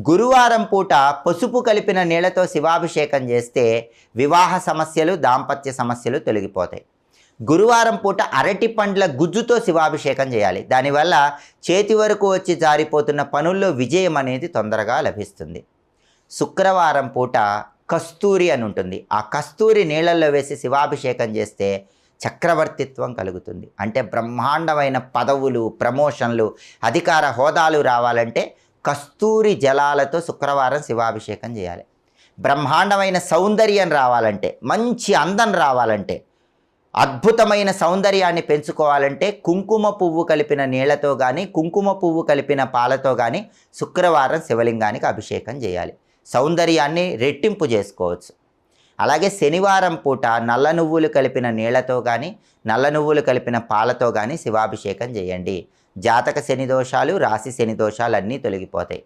గురువారం పూట పసుపు కలిపిన నీళ్లతో శివాభిషేకం చేస్తే వివాహ సమస్యలు, దాంపత్య సమస్యలు తొలగిపోతాయి. గురువారం పూట అరటి పండ్ల గుజ్జుతో శివాభిషేకం చేయాలి. దానివల్ల చేతి వరకు వచ్చి జారిపోతున్న పనుల్లో విజయం అనేది తొందరగా లభిస్తుంది. శుక్రవారం పూట కస్తూరి అని ఉంటుంది. ఆ కస్తూరి నీళ్ళల్లో వేసి శివాభిషేకం చేస్తే చక్రవర్తిత్వం కలుగుతుంది. అంటే బ్రహ్మాండమైన పదవులు, ప్రమోషన్లు, అధికార హోదాలు రావాలంటే కస్తూరి జలాలతో శుక్రవారం శివాభిషేకం చేయాలి. బ్రహ్మాండమైన సౌందర్యం రావాలంటే, మంచి అందం రావాలంటే, అద్భుతమైన సౌందర్యాన్ని పెంచుకోవాలంటే కుంకుమ పువ్వు కలిపిన నీళ్లతో కానీ, కుంకుమ పువ్వు కలిపిన పాలతో కానీ శుక్రవారం శివలింగానికి అభిషేకం చేయాలి. సౌందర్యాన్ని రెట్టింపు చేసుకోవచ్చు. అలాగే శనివారం పూట నల్ల నువ్వులు కలిపిన నీళ్లతో కానీ, నల్ల నువ్వులు కలిపిన పాలతో కానీ శివాభిషేకం చేయండి. జాతక శని దోషాలు, రాశి శని దోషాలు అన్నీ తొలగిపోతాయి.